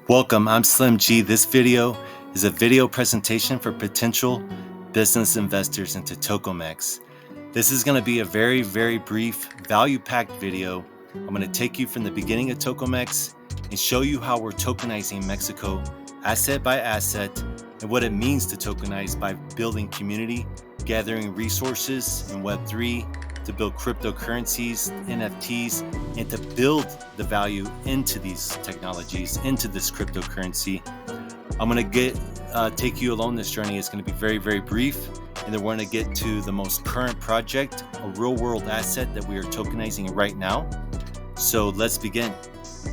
Welcome, I'm Slim G. This video is a video presentation for potential business investors into Tokomex. This is going to be a very brief, value-packed video. I'm going to take you from the beginning of Tokomex and show you how we're tokenizing Mexico asset by asset and what it means to tokenize by building community, gathering resources in Web3, to build cryptocurrencies, NFTs, and to build the value into these technologies, into this cryptocurrency. I'm going to take you along this journey. It's going to be very brief, and then we're going to get to the most current project, a real-world asset that we are tokenizing right now. So let's begin.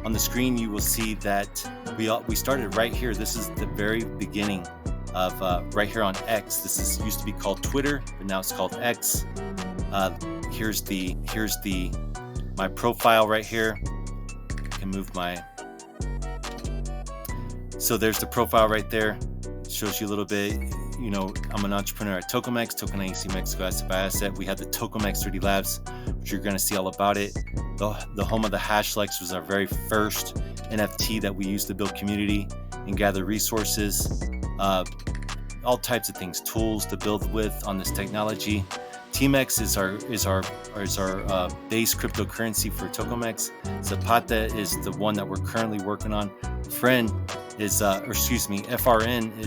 On the screen, you will see that we started right here. This is the very beginning of right here on X. This used to be called Twitter, but now it's called X. Here's my profile right here. I can move my. So there's the profile right there. It shows you a little bit. You know, I'm an entrepreneur at Tokomex, tokenizing Mexico asset by asset. We have the Tokomex 3D Labs, which you're going to see all about it. The home of the Hashlex was our very first NFT that we used to build community and gather resources. All types of things, tools to build with on this technology. TMEX is our base cryptocurrency for Tokomex. Zapata is the one that we're currently working on. FRN,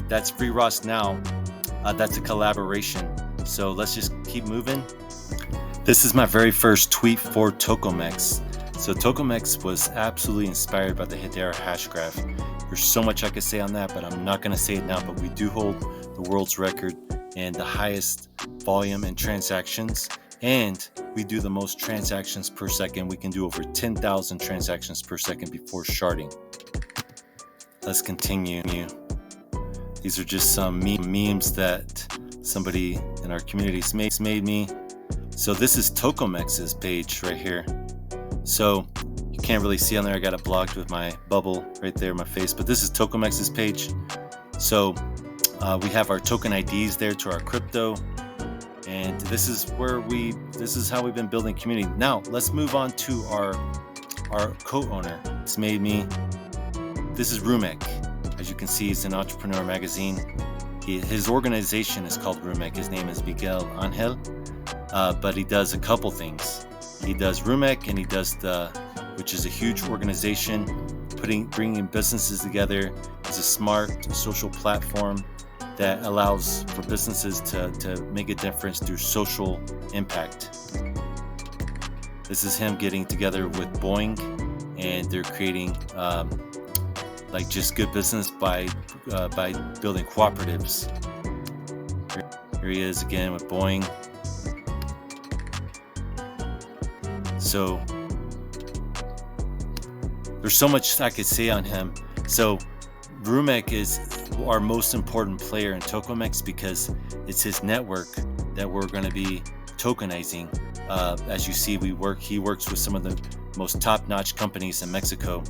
that's Free Ross now. That's a collaboration. So let's just keep moving. This is my very first tweet for Tokomex. So Tokomex was absolutely inspired by the Hedera hash graph. There's so much I could say on that, but I'm not going to say it now. But we do hold the world's record and the highest volume and transactions, and we do the most transactions per second. We can do over 10,000 transactions per second before sharding. Let's continue. These are just some memes that somebody in our communities made me. So this is Tokomex's page right here. So you can't really see on there. I got it blocked with my bubble right there, my face. But this is Tokomex's page. So we have our token IDs there to our crypto, and this is how we've been building community. Now let's move on to our co-owner. It's made me. This is Rumek. As you can see, it's an entrepreneur magazine. His organization is called Rumek. His name is Miguel Angel, but he does a couple things. He does Rumek, and he does which is a huge organization, bringing businesses together. It's a smart social platform that allows for businesses to make a difference through social impact. This is him getting together with Boeing, and they're creating just good business by building cooperatives. Here he is again with Boeing. So there's so much I could say on him. So Rumek is our most important player in Tokomex because it's his network that we're going to be tokenizing. As you see, he works with some of the most top-notch companies in Mexico.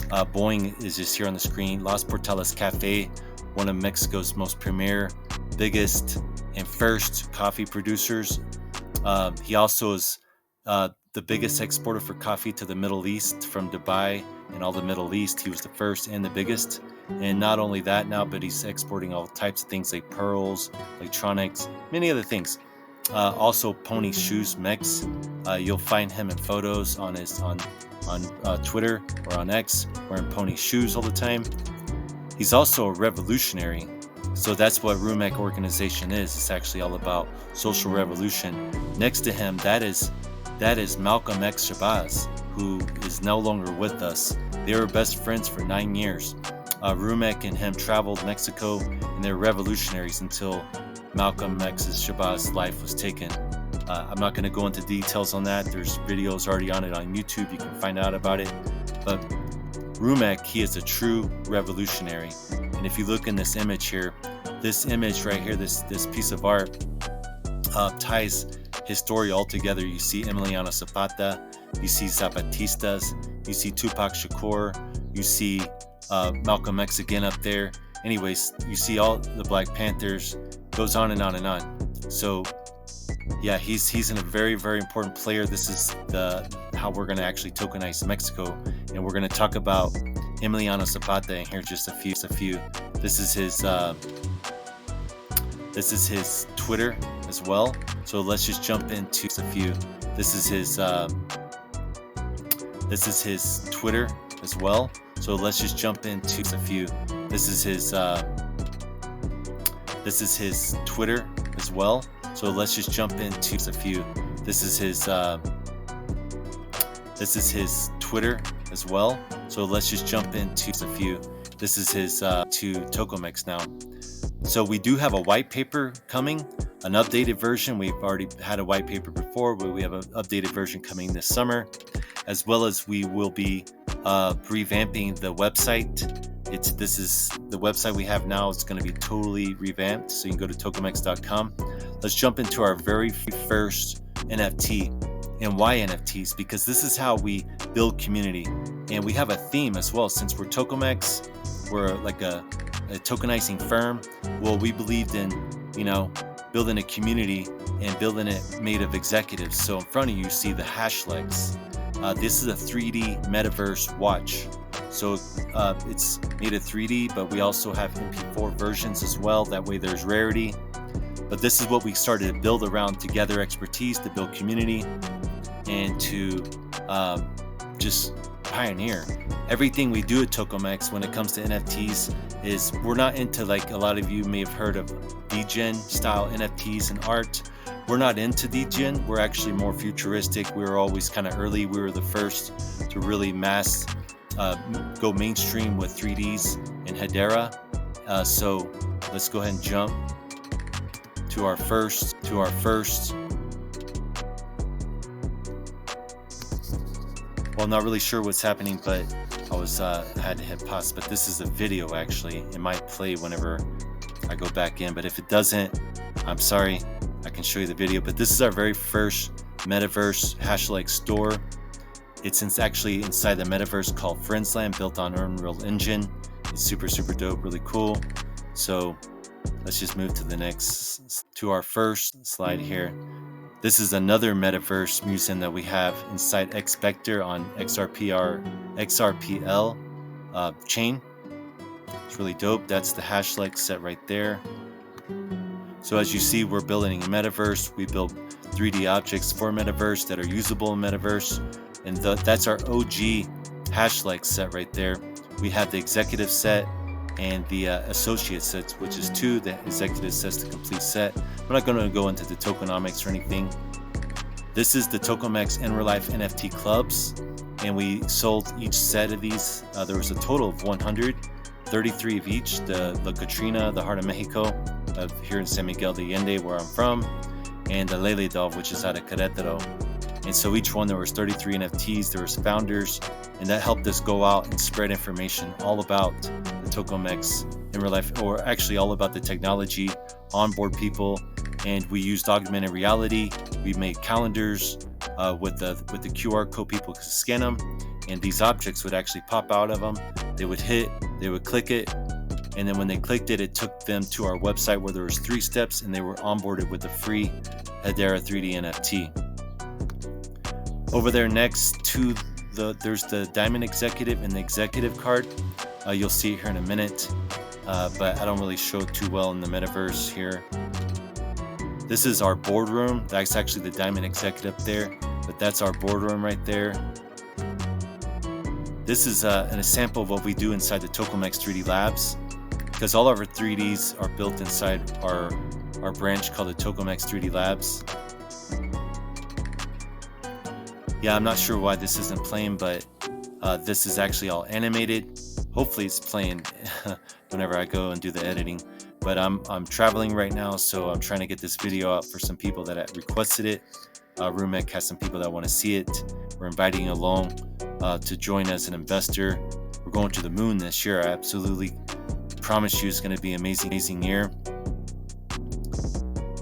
Boeing is just here on the screen. Las Portales Cafe, one of Mexico's most premier, biggest, and first coffee producers. He also is the biggest exporter for coffee to the Middle East, from Dubai and all the Middle East. He was the first and the biggest. And not only that now, but he's exporting all types of things like pearls, electronics, many other things. Also Pony Shoes Mex. You'll find him in photos on Twitter or on X wearing Pony shoes all the time. He's also a revolutionary. So that's what Rumek organization is. It's actually all about social revolution. Next to him, that is Malcolm X Shabazz, who is no longer with us. They were best friends for 9 years. Rumek and him traveled Mexico, and they're revolutionaries until Malcolm X Shabazz's life was taken. I'm not going to go into details on that. There's videos already on it on YouTube. You can find out about it. But Rumek, he is a true revolutionary. And if you look in this image here, this image right here, this piece of art ties his story all together. You see Emiliano Zapata, you see Zapatistas, you see Tupac Shakur, you see Malcolm X again up there. Anyways, you see all the Black Panthers, goes on and on and on. So yeah, he's a very important player. This is how we're going to actually tokenize Mexico, and we're going to talk about Emiliano Zapata, and here's just a few. This is his Twitter as well. So let's just jump into a few. This is his Twitter as well. So let's just jump into a few. This is his Twitter as well. So let's just jump into a few. This is his Twitter as well. So let's just jump into a few. This is his to Tokomex now. So we do have a white paper coming, an updated version. We've already had a white paper before, but we have an updated version coming this summer, as well as we will be revamping the website. This is the website we have now. It's going to be totally revamped, so you can go to tokomex.com. Let's jump into our very first NFT. And why NFTs? Because this is how we build community, and we have a theme as well. Since we're Tokomex, we're like a tokenizing firm. Well, we believed in, building a community and building it made of executives. So in front of you see the Hashlegs. This is a 3D metaverse watch. So it's made of 3D, but we also have MP4 versions as well. That way there's rarity. But this is what we started to build around, to gather expertise, to build community, and to just pioneer. Everything we do at Tokomex when it comes to NFTs is we're not into, like a lot of you may have heard of, degen style NFTs and art. We're not into degen. We're actually more futuristic. We were always kind of early. We were the first to really go mainstream with 3Ds and Hedera. So let's go ahead and jump to our first. Well, not really sure what's happening, but I had to hit pause. But this is a video actually. It might play whenever I go back in, but if it doesn't, I'm sorry. I can show you the video. But this is our very first metaverse Hashleg store. It's actually inside the metaverse called Friendsland, built on Unreal Engine. It's super dope, really cool. So let's just move to our first slide here. This is another metaverse museum that we have inside X-Vector on XRPL chain. It's really dope. That's the Hashleg set right there. So as you see, we're building a metaverse. We build 3D objects for metaverse that are usable in metaverse. And that's our OG Hashleg set right there. We have the executive set and the associate sets, which is 2. The executive set's the complete set. We're not going to go into the tokenomics or anything. This is the Tokomex in real life NFT clubs, and we sold each set of these. There was a total of 133 of each. The Katrina, the Heart of Mexico, here in San Miguel de Allende, where I'm from, and the Lele Dove, which is out of Querétaro. And so each one, there was 33 NFTs. There was founders, and that helped us go out and spread information all about the Tokomex in real life, or actually all about the technology, onboard people. And we used augmented reality. We made calendars with the QR code. People could scan them, and these objects would actually pop out of them. They would click it, and then when they clicked it, it took them to our website where there was 3 steps, and they were onboarded with the free Hedera 3D NFT. Over there next to there's the Diamond Executive and the Executive card. You'll see it here in a minute, but I don't really show it too well in the metaverse here. This is our boardroom. That's actually the Diamond Executive up there, but that's our boardroom right there. This is a sample of what we do inside the Tokomex 3D Labs, because all of our 3Ds are built inside our branch called the Tokomex 3D Labs. Yeah, I'm not sure why this isn't playing, but this is actually all animated. Hopefully it's playing whenever I go and do the editing. But I'm traveling right now, so I'm trying to get this video out for some people that had requested it. Rumek has some people that want to see it. We're inviting you along to join as an investor. We're going to the moon this year. I absolutely promise you it's going to be an amazing year.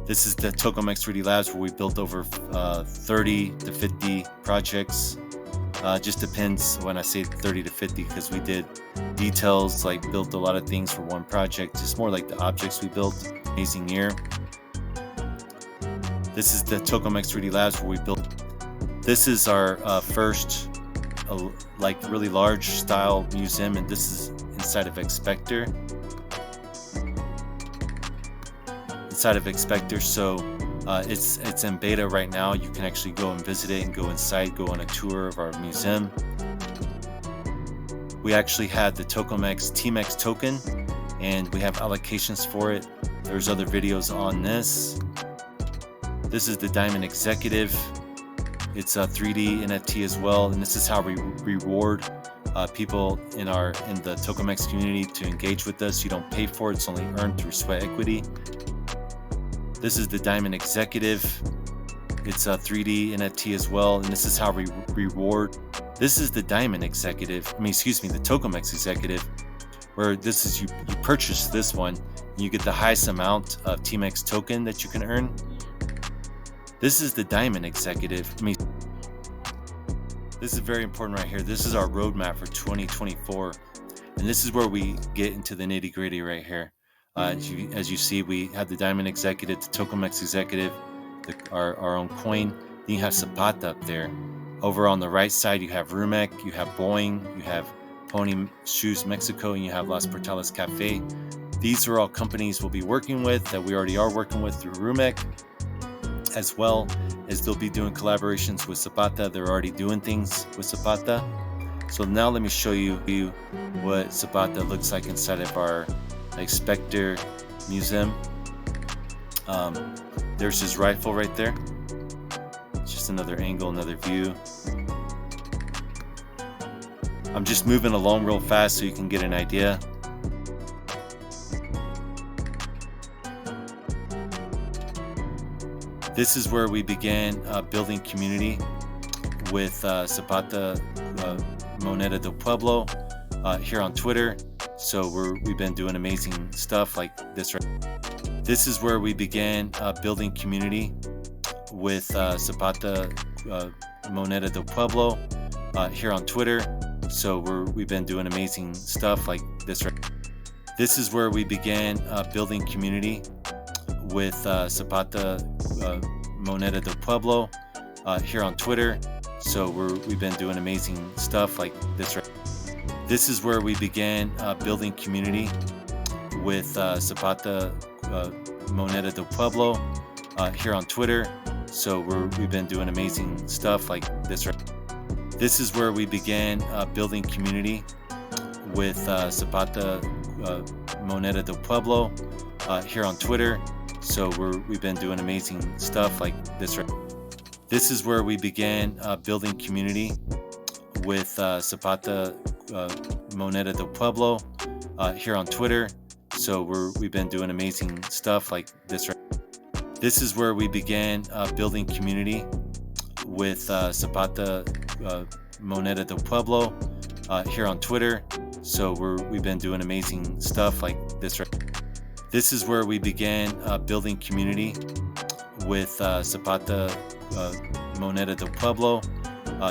This is the Tokomex 3D Labs, where we built over 30 to 50 projects. Just depends when I say 30 to 50, because we did details, like built a lot of things for one project. Just more like the objects we built. Amazing year. This is the Tokomex 3D Labs, where we built. This is our first like really large style museum, and this is inside of Expector. So it's in beta right now. You can actually go and visit it and go inside, go on a tour of our museum. We actually had the Tokomex T-Mex token, and we have allocations for it. There's other videos on this. This is the Diamond Executive. It's a 3D NFT as well, and this is how we reward people in the Tokomex community to engage with us. You don't pay for it; it's only earned through sweat equity. This is the Diamond Executive. It's a 3D NFT as well, and this is how we reward. This is the Diamond Executive. The Tokomex Executive, where this is you purchase this one, and you get the highest amount of T-Mex token that you can earn. This is the Diamond Executive. This is very important right here. This is our roadmap for 2024, and this is where we get into the nitty-gritty right here. As you see, we have the Diamond Executive, the Tokomex Executive, our own coin. Then you have Zapata up there. Over on the right side, you have Rumek, you have Boeing, you have Pony Shoes Mexico, and you have Las Portales Cafe. These are all companies we'll be working with that we already are working with through Rumek, as well as they'll be doing collaborations with Zapata. They're already doing things with Zapata. So now let me show you what Zapata looks like inside of our Expector Museum. There's his rifle right there. It's just another angle, another view. I'm just moving along real fast so you can get an idea. This is where we began building community with Zapata Moneda del Pueblo here on Twitter. So we've been doing amazing stuff like this. This is where we began building community with Zapata Moneda del Pueblo here on Twitter. So we've been doing amazing stuff like this. This is where we began building community with Zapata Moneda del Pueblo here on Twitter. So we've been doing amazing stuff like this. This is where we began building community with Zapata Moneda del Pueblo here on Twitter. So we've been doing amazing stuff like this. This is where we began building community with Zapata Moneda del Pueblo here on Twitter. So we've been doing amazing stuff like this. This is where we began building community with Zapata Moneda del Pueblo here on Twitter. So we've been doing amazing stuff like this. This is where we began building community with Zapata Moneda del Pueblo here on Twitter. So we've been doing amazing stuff like this. This is where we began building community with Zapata Moneda del Pueblo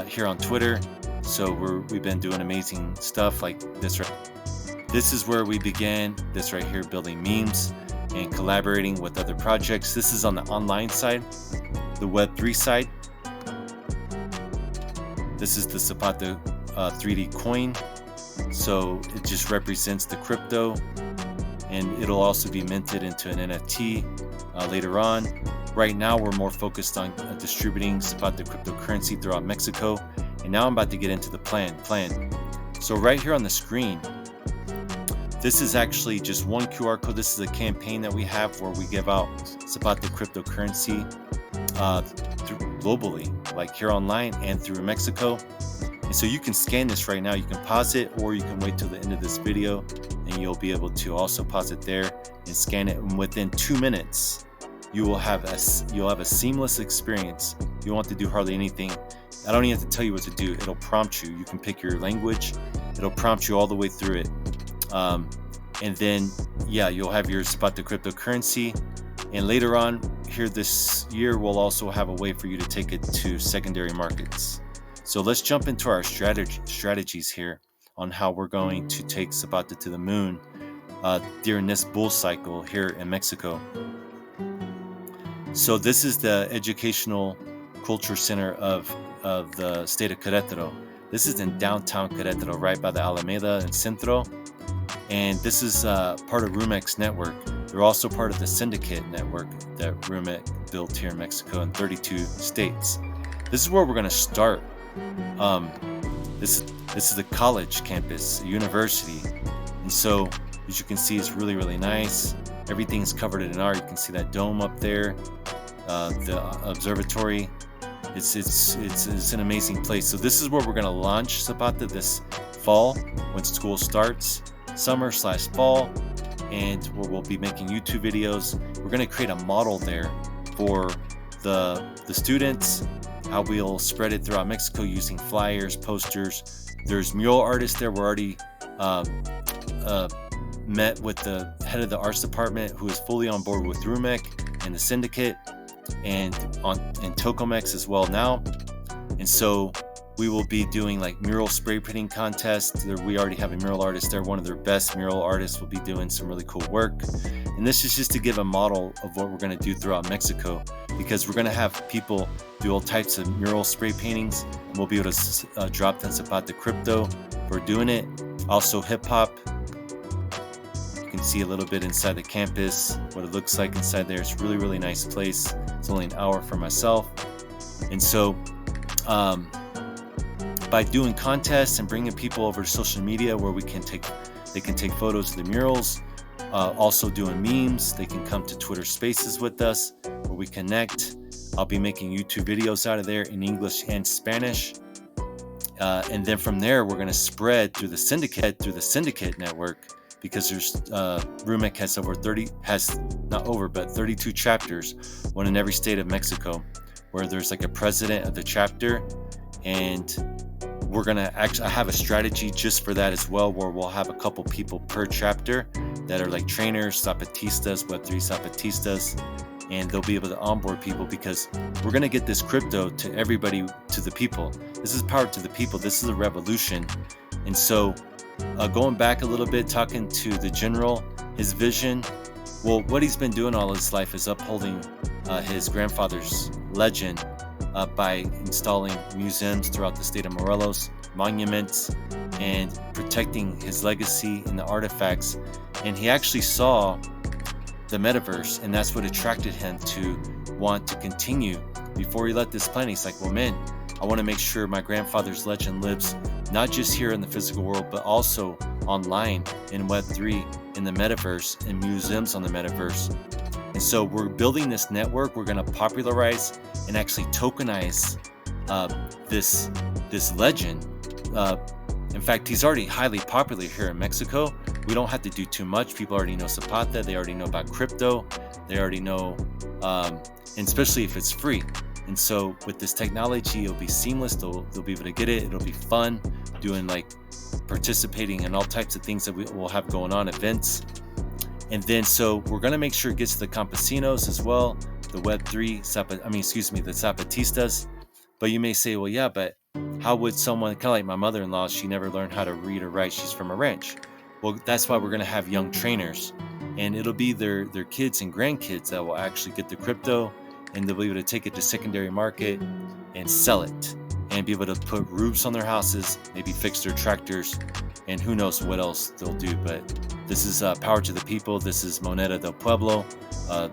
here on Twitter. So we've been doing amazing stuff like this. This is where we began this right here, building memes and collaborating with other projects. This is on the online side, the Web3 side. This is the Zapata 3D coin. So it just represents the crypto, and it'll also be minted into an NFT later on. Right now, we're more focused on distributing Zapata cryptocurrency throughout Mexico. And now I'm about to get into the plan. So right here on the screen, this is actually just one QR code. This is a campaign that we have where we give out Zapata cryptocurrency globally, like here online and through Mexico. And so you can scan this right now. You can pause it, or you can wait till the end of this video, and you'll be able to also pause it there and scan it. And within 2 minutes, you'll have a seamless experience. You won't have to do hardly anything. I don't even have to tell you what to do. It'll prompt you. You can pick your language. It'll prompt you all the way through it. And then, you'll have your Zapata cryptocurrency. And later on here this year, we'll also have a way for you to take it to secondary markets. So let's jump into our strategies here on how we're going to take Zapata to the moon during this bull cycle here in Mexico. So this is the educational culture center of the state of Querétaro. This is in downtown Querétaro, right by the Alameda and Centro. And this is part of Rumex network. They're also part of the syndicate network that Rumex built here in Mexico in 32 states. This is where we're going to start. This is a college campus, a university. And so, as you can see, it's really, really nice. Everything's covered in art. You can see that dome up there, the observatory. It's an amazing place. So this is where we're going to launch Zapata this fall when school starts, summer/fall, and where we'll be making YouTube videos. We're going to create a model there for the students, how we'll spread it throughout Mexico using flyers, posters. There's mural artists there. We're already met with the head of the arts department, who is fully on board with Rumex and the syndicate, and Tokomex as well now. And so we will be doing like mural spray painting contests. We already have a mural artist there. One of their best mural artists will be doing some really cool work. And this is just to give a model of what we're going to do throughout Mexico, because we're going to have people do all types of mural spray paintings, and we'll be able to drop that Zapata crypto for doing it. Also hip hop. You can see a little bit inside the campus, what it looks like inside there. It's a really, really nice place. It's only an hour for myself. And so by doing contests and bringing people over to social media where they can take photos of the murals, also doing memes, they can come to Twitter Spaces with us where we connect. I'll be making YouTube videos out of there in English and Spanish. And then from there, we're going to spread through the syndicate network, because there's Rumex has 32 chapters, one in every state of Mexico, where there's like a president of the chapter. And we're gonna I have a strategy just for that as well, where we'll have a couple people per chapter that are like trainers, Zapatistas, Web3 Zapatistas, and they'll be able to onboard people, because we're gonna get this crypto to everybody, to the people. This is power to the people. This is a revolution. And so going back a little bit, talking to the general, his vision, well, what he's been doing all his life is upholding his grandfather's legend by installing museums throughout the state of Morelos, monuments, and protecting his legacy and the artifacts. And he actually saw the metaverse, and that's what attracted him to want to continue. Before he left this planet, he's like, well, man, I want to make sure my grandfather's legend lives not just here in the physical world, but also online in Web3, in the metaverse, in museums on the metaverse. And so we're building this network. We're going to popularize and actually tokenize this legend. In fact, he's already highly popular here in Mexico. We don't have to do too much. People already know Zapata. They already know about crypto. They already know, and especially if it's free. And so with this technology, it'll be seamless. They'll be able to get it. It'll be fun doing like participating in all types of things that we will have going on, events. And then so we're going to make sure it gets to the campesinos as well, the Web3, the Zapatistas. But you may say, well, yeah, but how would someone, kind of like my mother-in-law, she never learned how to read or write. She's from a ranch. Well, that's why we're going to have young trainers. And it'll be their kids and grandkids that will actually get the crypto, and they'll be able to take it to secondary market and sell it, and be able to put roofs on their houses, maybe fix their tractors, and who knows what else they'll do. But this is power to the people. This is Moneda del Pueblo,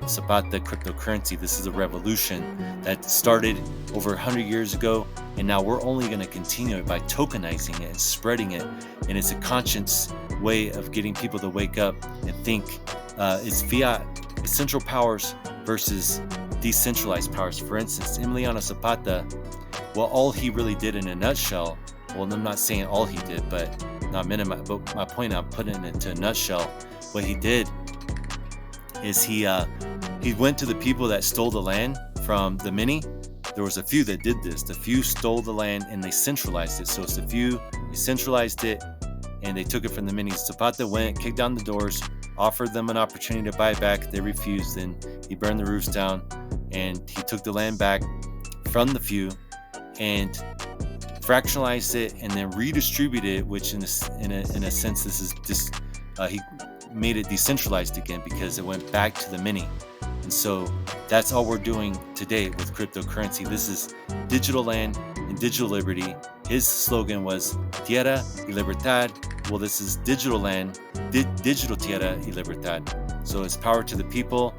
Zapata cryptocurrency. This is a revolution that started over 100 years ago, and now we're only going to continue it by tokenizing it and spreading it. And it's a conscious way of getting people to wake up and think it's fiat, it's central powers versus decentralized powers. For instance, Emiliano Zapata, well, all he really did in a nutshell, well, I'm not saying all he did, but not minimize, but my point, I'm putting it into a nutshell. What he did is he went to the people that stole the land from the many. There was a few that did this. The few stole the land and they centralized it. So it's the few, they centralized it and they took it from the many. Zapata went, kicked down the doors, offered them an opportunity to buy back. They refused. Then he burned the roofs down and he took the land back from the few and fractionalized it and then redistributed it, which in a sense, this is just he made it decentralized again because it went back to the many. And so that's all we're doing today with cryptocurrency. This is digital land and digital liberty his slogan was Tierra y Libertad. Well, this is digital land, digital Tierra y Libertad. So it's power to the people.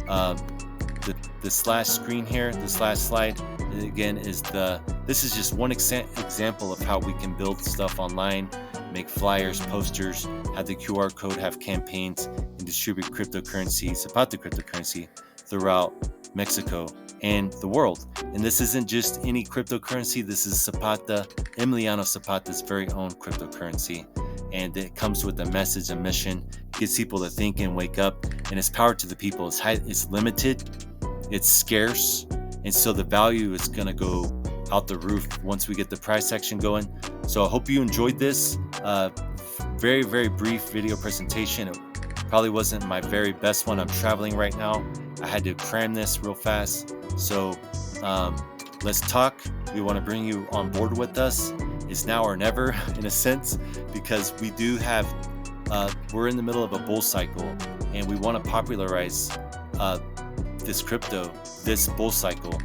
The slash screen here, the slash slide, again, this is just one example of how we can build stuff online, make flyers, posters, have the QR code, have campaigns, and distribute cryptocurrency, Zapata cryptocurrency, throughout Mexico and the world. And this isn't just any cryptocurrency, this is Emiliano Zapata's very own cryptocurrency. And it comes with a message, a mission, gets people to think and wake up, and it's power to the people. It's limited, it's scarce, and so the value is going to go out the roof once we get the price action going. So I hope you enjoyed this very, very brief video presentation. It probably wasn't my very best one. I'm traveling right now. I had to cram this real fast. So let's talk. We want to bring you on board with us. It's now or never, in a sense, because we do have, we're in the middle of a bull cycle, and we want to popularize this crypto, this bull cycle.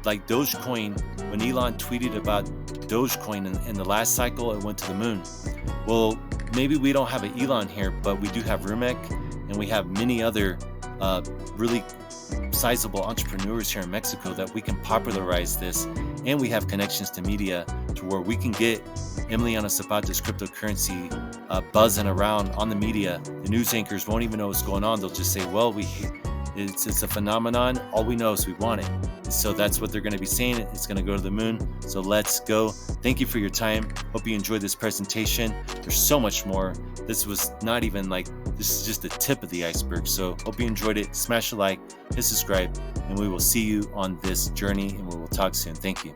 Like Dogecoin, when Elon tweeted about Dogecoin in the last cycle, it went to the moon. Well, maybe we don't have an Elon here, but we do have Rumek, and we have many other really sizable entrepreneurs here in Mexico that we can popularize this, and we have connections to media to where we can get Emiliano Zapata's cryptocurrency buzzing around on the media. The news anchors won't even know what's going on. They'll just say, well, it's a phenomenon. All we know is we want it. And so that's what they're going to be saying. It's going to go to the moon. So let's go. Thank you for your time. Hope you enjoyed this presentation. There's so much more. This was not even this is just the tip of the iceberg. So hope you enjoyed it. Smash a like, hit subscribe, and we will see you on this journey, and we will talk soon. Thank you.